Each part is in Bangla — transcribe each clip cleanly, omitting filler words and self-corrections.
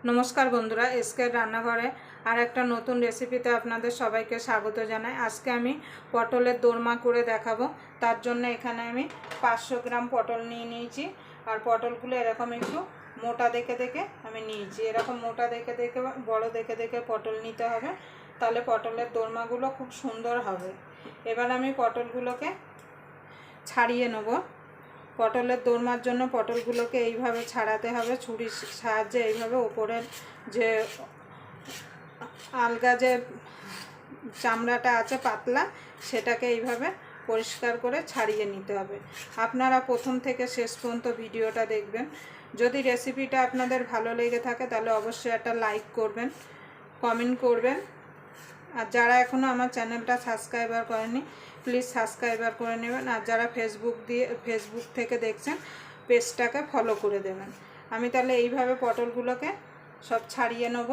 नमस्कार बंधुरा एसके रान्नाघरे और एक नतून रेसिपिते आपनादेर सबाइके स्वागत जानाई। आजके आमी पटलेर दोरमा करे देखाबो। तार जोन्नो एखाने आमी 500 ग्राम पटल निये निয়েছি और पटलगुलो एरकम एकटु मोटा देखे देखे आमी निয়েছি। एरकम मोटा देखे देखे बड़ो देखे देखे पटल निते होबे, ताहले पटलेर दोरमागुलो खूब सुंदर होबे। एबार आमी पटलगुलोके छाड़िए नेब। पटलेर दोरमार जोन्नो पटलगुलोके এইভাবে ছাড়াতে হবে ছুরির সাহায্যে। এইভাবে উপরের যে আলগা যে চামড়াটা আছে পাতলা সেটাকে এইভাবে পরিষ্কার করে ছাড়িয়ে নিতে হবে। আপনারা প্রথম থেকে শেষ পর্যন্ত ভিডিওটা দেখবেন। যদি রেসিপিটা আপনাদের ভালো লেগে থাকে তাহলে অবশ্যই একটা লাইক করবেন, কমেন্ট করবেন। আর যারা এখনো আমার চ্যানেলটা সাবস্ক্রাইবার করেনি প্লিজ সাবস্ক্রাইবার করে নেবেন। আর যারা ফেসবুক থেকে দেখছেন পেজটাকে ফলো করে দেবেন। আমি তাহলে এইভাবে পটলগুলোকে সব ছাড়িয়ে নেব।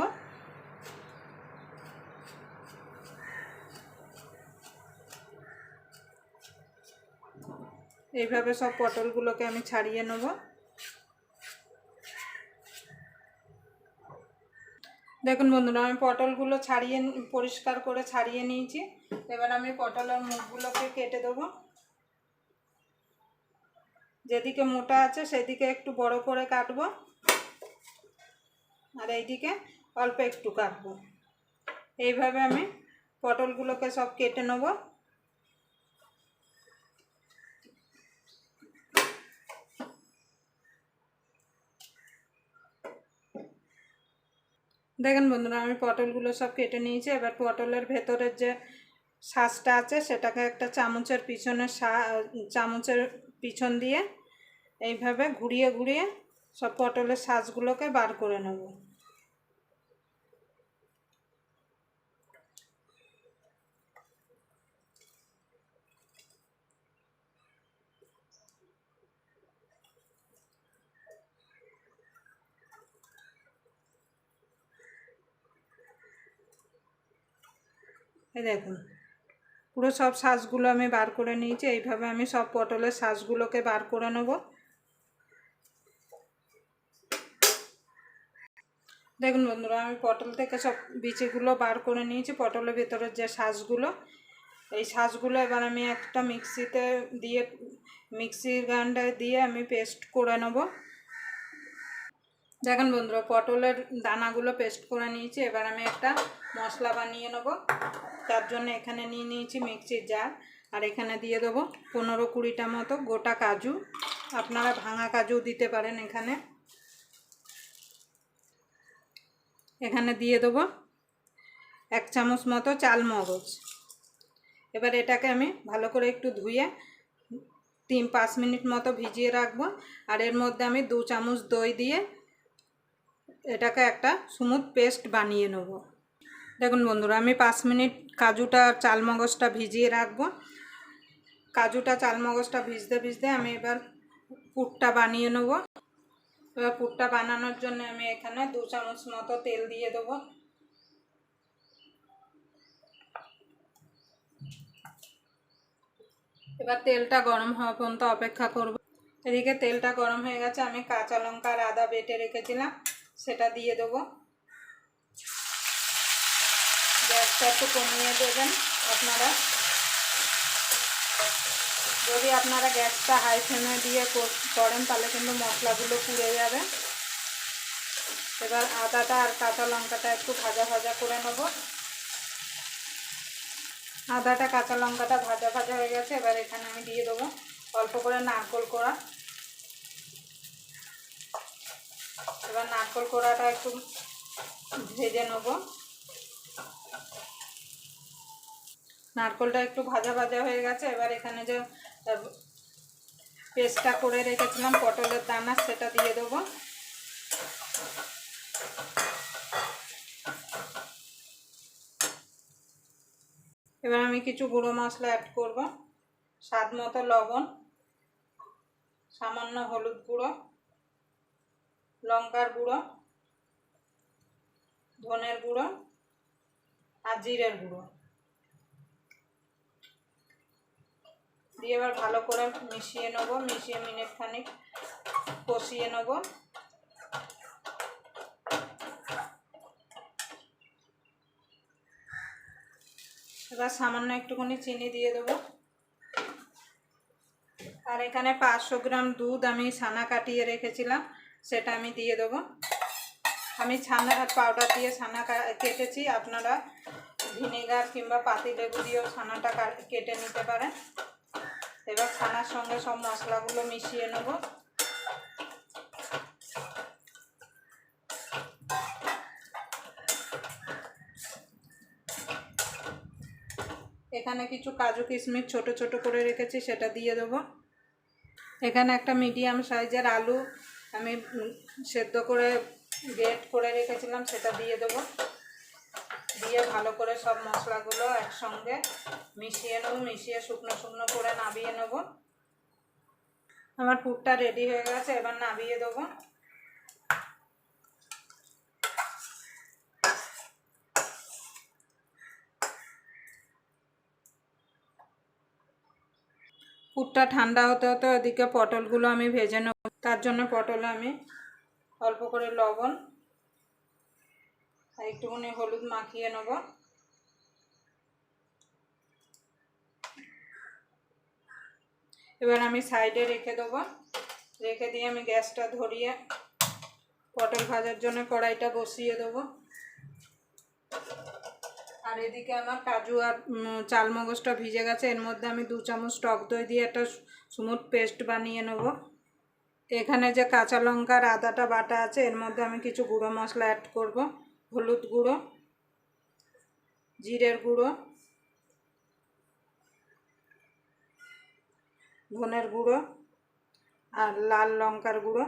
এইভাবে সব পটলগুলোকে আমি ছাড়িয়ে নেব। দেখুন বন্ধুরা, আমি পটলগুলো ছাড়িয়ে পরিষ্কার করে ছাড়িয়ে নিয়েছি। এবার আমি পটলের মুখগুলোকে কেটে দেব। যেদিকে মোটা আছে সেদিকে একটু বড় করে কাটবো আর এইদিকে অল্প একটু কাটবো। এইভাবে আমি পটলগুলোকে সব কেটে নেব। দেখেন বন্ধুরা, আমি পটলগুলো সব কেটে নিয়েছি। এবার পটলের ভেতরের যে শাঁসটা আছে সেটাকে একটা চামচের পিছন দিয়ে এইভাবে ঘুরিয়ে ঘুরিয়ে সব পটলের শাঁসগুলোকে বার করে নেব। এই দেখুন পুরো সব শাঁসগুলো আমি বার করে নিয়েছি। এইভাবে আমি সব পটলের শাঁসগুলোকে বার করে নেব। দেখুন বন্ধুরা, আমি পটল থেকে সব বিচিগুলো বার করে নিয়েছি। পটলের ভেতরের যে শাঁসগুলো, এই শাঁসগুলো এবার আমি একটা মিক্সির গ্রাইন্ডারে দিয়ে আমি পেস্ট করে নেব। দেখুন বন্ধুরা, পটলের দানাগুলো পেস্ট করে নিয়েছি। এবার আমি একটা মশলা বানিয়ে নেব। তার জন্য এখানে নিয়ে নিয়েছি মিক্সির জার আর এখানে দিয়ে দেবো 15-20টা মতো গোটা কাজু। আপনারা ভাঙা কাজু দিতে পারেন। এখানে দিয়ে দেবো 1 চামচ মতো চাল মগজ। এবার এটাকে আমি ভালো করে একটু ধুয়ে 3-5 মিনিট মতো ভিজিয়ে রাখবো। আর এর মধ্যে আমি 2 চামচ দই দিয়ে এটাকে একটা স্মুথ পেস্ট বানিয়ে নেব। দেখুন বন্ধুরা, আমি 5 মিনিট কাজুটা চাল মগজটা ভিজিয়ে রাখবো। কাজুটা চাল মগজটা ভিজতে ভিজতে আমি এবার পুরটা বানিয়ে নেব। এবার পুরটা বানানোর জন্য আমি এখানে 2 চামচ মতো তেল দিয়ে দেবো। এবার তেলটা গরম হওয়া পর্যন্ত অপেক্ষা করব। এদিকে তেলটা গরম হয়ে গেছে। আমি কাঁচা লঙ্কা আর আদা বেটে রেখেছিলাম সেটা দিয়ে দেবো। গ্যাসটা একটু কমিয়ে দেবেন আপনারা। যদি আপনারা গ্যাসটা হাই ফ্লেমে দিয়ে করেন তাহলে কিন্তু মশলাগুলো পুড়ে যাবে। এবার আদাটা আর কাঁচা লঙ্কাটা একটু ভাজা ভাজা করে নেব। আদাটা কাঁচা লঙ্কাটা ভাজা ভাজা হয়ে গেছে। এবার এখানে আমি দিয়ে দেবো অল্প করে নারকেল কোড়া। এবার নারকেল কোড়াটা একটু ভেজে নেব। নারকেলটা একটু ভাজা ভাজা হয়ে গেছে। এবার এখানে যে পেস্টটা করে রেখেছিলাম পটলের দানা সেটা দিয়ে দেবো। এবার আমি কিছু গুঁড়ো মশলা অ্যাড করব। স্বাদ মতো লবণ, সামান্য হলুদ গুঁড়ো, লঙ্কার গুঁড়ো, ধনের গুঁড়ো আর জিরের গুঁড়ো দিয়ে এবার ভালো করে মিশিয়ে নেব। মিশিয়ে মিনিট খানিক কষিয়ে নেব। এবার সামান্য একটুখানি চিনি দিয়ে দেবো। আর এখানে 500 গ্রাম দুধ আমি ছানা কাটিয়ে রেখেছিলাম, সেটা আমি দিয়ে দেবো। আমি ছানা পাউডার দিয়ে ছানা কেটেছি, আপনারা ভিনেগার কিংবা পাতিলেবু দিয়েও ছানাটা কেটে নিতে পারেন। এবার ছানার সঙ্গে সব মশলাগুলো মিশিয়ে নেব। এখানে কিছু কাজু কিশমিশ ছোট ছোট করে রেখেছি, সেটা দিয়ে দেবো। এখানে একটা মিডিয়াম সাইজের আলু আমি সেদ্ধ করে গ্রেট করে রেখেছিলাম, সেটা দিয়ে দেবো। দিয়ে ভালো করে সব মশলাগুলো একসঙ্গে মিশিয়ে নেব। মিশিয়ে শুকনো শুকনো করে নামিয়ে নেব। আমার পুরটা রেডি হয়ে গেছে, এবার নামিয়ে দেবো। পুরটা ঠান্ডা হতে হতে ওদিকে পটলগুলো আমি ভেজে নেব। তার জন্য পটলে আমি অল্প করে লবণ আর একটুখানি হলুদ মাখিয়ে নেব। এবার আমি সাইডে রেখে দেবো। রেখে দিয়ে আমি গ্যাসটা ধরিয়ে পটল ভাজার জন্য কড়াইটা বসিয়ে দেবো। আর এদিকে আমার কাজু আর চালমগজটা ভিজে গেছে। এর মধ্যে আমি 2 চামচ টক দই দিয়ে একটা স্মুথ পেস্ট বানিয়ে নেব। এখানে যে কাঁচা লঙ্কা আর আদাটা বাটা আছে, এর মধ্যে আমি কিছু গুঁড়ো মশলা অ্যাড করব। হলুদ গুঁড়ো, জিরের গুঁড়ো, ধনের গুঁড়ো আর লাল লঙ্কার গুঁড়ো।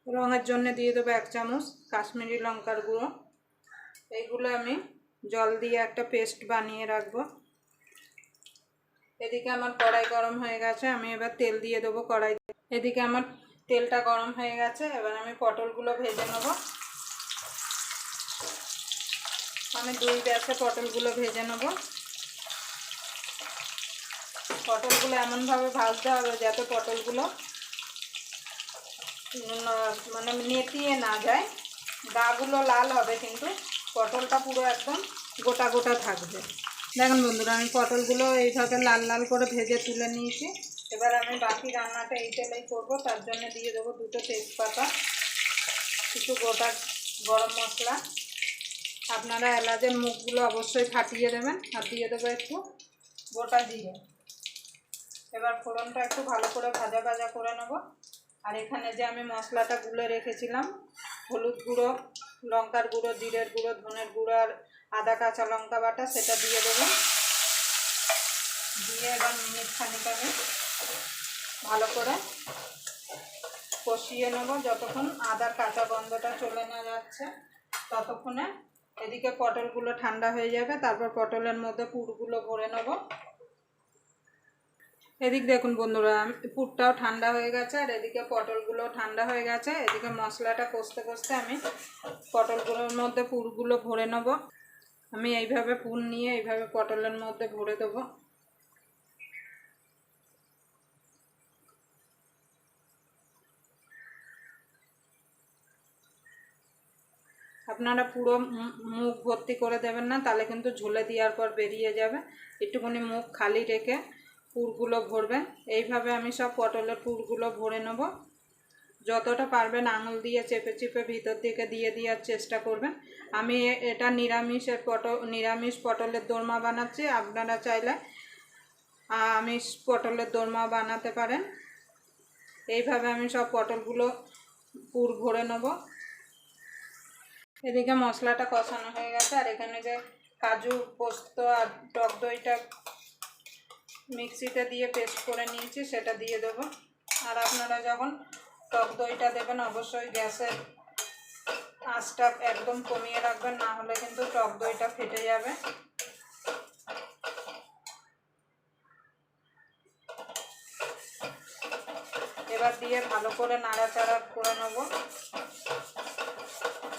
রঙের জন্য দিয়ে দেবো 1 চামচ কাশ্মীরি লঙ্কার গুঁড়ো। এইগুলো আমি জল দিয়ে একটা পেস্ট বানিয়ে রাখবো। এদিকে আমার কড়াই গরম হয়ে গেছে, আমি এবার তেল দিয়ে দেবো কড়াইতে। এদিকে আমার তেলটা গরম হয়ে গেছে, এবার আমি পটলগুলো ভেজে নেব। আমি 2 ব্যাচে পটলগুলো ভেজে নেব। পটলগুলো এমনভাবে ভাজতে হবে যাতে পটলগুলো মানে নেতিয়ে না যায়। গাগুলো লাল হবে কিন্তু পটলটা পুরো একদম গোটা গোটা থাকবে। দেখুন বন্ধুরা, আমি পটলগুলো এইভাবে লাল লাল করে ভেজে তুলে নিয়েছি। এবার আমি বাকি রান্নাটা এই তেলেই করবো। তার জন্য দিয়ে দেবো 2টো তেজপাতা, কিছু গোটা গরম মশলা। আপনারা এলাচের মুখগুলো অবশ্যই ফাটিয়ে দেবেন। আর দিয়ে দেবো একটু গোটা জিরে। এবার ফোড়নটা একটু ভালো করে ভাজা ভাজা করে নেব। আর এখানে যে আমি মশলাটা গুলে রেখেছিলাম, হলুদ গুঁড়ো, লঙ্কার গুঁড়ো, জিরের গুঁড়ো, ধনের গুঁড়ো আর আদা কাঁচা লঙ্কা বাটা, সেটা দিয়ে দেবো। দিয়ে এবার মিনিট খানিক আমি ভালো করে কষিয়ে নেব যতক্ষণ আদার কাঁচা গন্ধটা চলে না যাচ্ছে ততক্ষণে। এদিকে পটলগুলো ঠান্ডা হয়ে যাবে, তারপর পটলের মধ্যে পুরগুলো ভরে নেব। এদিক দেখুন বন্ধুরা, পুরটাও ঠান্ডা হয়ে গেছে আর এদিকে পটলগুলো ঠান্ডা হয়ে গেছে। এদিকে মশলাটা কষতে কষতে আমি পটলগুলোর মধ্যে পুরগুলো ভরে নেব। আমি এইভাবে পুর নিয়ে এইভাবে পটলের মধ্যে ভরে দেবো। আপনারা পুরো মুখ ভর্তি করে দেবেন না, তাহলে কিন্তু ঝোলে দেওয়ার পর বেরিয়ে যাবে। একটুখানি মুখ খালি রেখে পুরগুলো ভরবেন। এইভাবে আমি সব পটলের পুরগুলো ভরে নেব। যতটা পারবেন আঙুল দিয়ে চেপে চেপে ভিতর দিকে দিয়ে দেওয়ার চেষ্টা করবেন। আমি এটা নিরামিষ পটলের দোরমা বানাচ্ছি। আপনারা চাইলে আমিষ পটলের দোরমা বানাতে পারেন। এইভাবে আমি সব পটলগুলো পুর ভরে নেব। এদিকে মশলাটা কষানো হয়ে গেছে আর এখানে যে কাজু, পোস্ত আর টক দইটা মিক্সিতে দিয়ে পেস্ট করে নিয়েছি, সেটা দিয়ে দেবো। আর আপনারা যখন টক দইটা দেবেন অবশ্যই গ্যাসের আঁচটা একদম কমিয়ে রাখবেন, না হলে কিন্তু টক দইটা ফেটে যাবে। এবার দিয়ে ভালো করে নাড়াচাড়া করে নেব।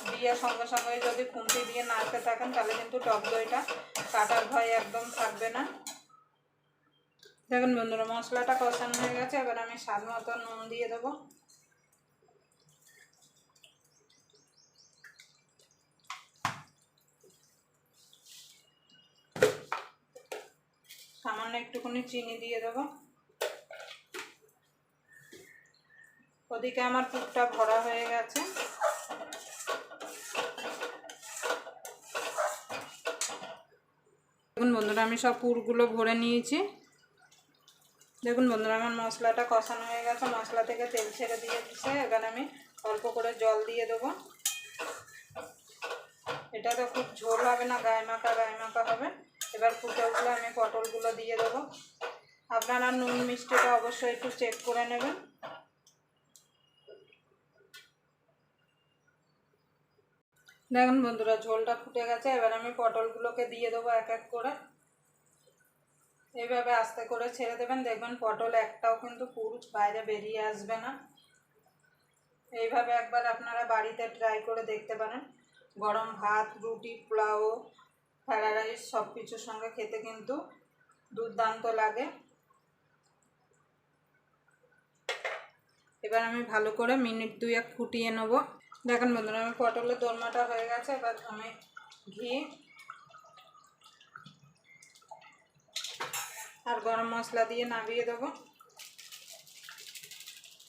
দিয়ে সঙ্গে সঙ্গে যদি খুন্তি দিয়ে নাড়তে থাকেন তাহলে কিন্তু টক দইটা কাটার ভয় একদম থাকবে না। দেখুন বন্ধুরা, মশলাটা কষানো হয়ে গেছে। এবার আমি স্বাদ মতো নুন দিয়ে দেবো। একটুখানি চিনি দিয়ে দেবো। ওদিকে আমার পুরটা ভরা হয়ে গেছে। দেখুন বন্ধুরা, আমি সব পুরগুলো ভরে নিয়েছি। দেখুন বন্ধুরা, আমার মশলাটা কষানো হয়ে গেছে, মশলা থেকে তেল ছেড়ে দিয়ে দিচ্ছে। এখানে আমি অল্প করে জল দিয়ে দেবো। এটা তো খুব ঝোল হবে না, গায়ে মাখা হবে। এবার ফুটে উঠলে আমি পটলগুলো দিয়ে দেবো। আপনারা নুন মিষ্টিটা অবশ্যই একটু চেক করে নেবেন। দেখুন বন্ধুরা, ঝোলটা ফুটে গেছে। এবার আমি পটলগুলোকে দিয়ে দেবো এক এক করে। এইভাবে আস্তে করে ছেড়ে দেবেন, দেখবেন পটল একটাও কিন্তু পুর বাইরে বেরিয়ে আসবে না। এইভাবে একবার আপনারা বাড়িতে ট্রাই করে দেখতে পারেন। গরম ভাত, রুটি, পোলাও, ফ্রাইড রাইস সব কিছুর সঙ্গে খেতে কিন্তু দুর্দান্ত লাগে। এবার আমি ভালো করে মিনিট 2-1 ফুটিয়ে নেব। দেখেন বন্ধুরা, আমি পটলের দোরমাটা হয়ে গেছে। এবার আমি ঘি আর গরম মশলা দিয়ে নামিয়ে দেবো।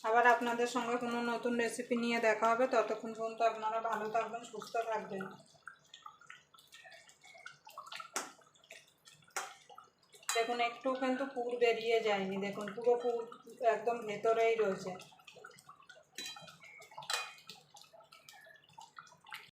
আবার আপনাদের সঙ্গে কোনো নতুন রেসিপি নিয়ে দেখা হবে। ততক্ষণ পর্যন্ত আপনারা ভালো থাকবেন, সুস্থ থাকবেন। দেখুন একটু কিন্তু পুর বেরিয়ে যায়নি, দেখুন পুরো পুর একদম ভেতরেই রয়েছে।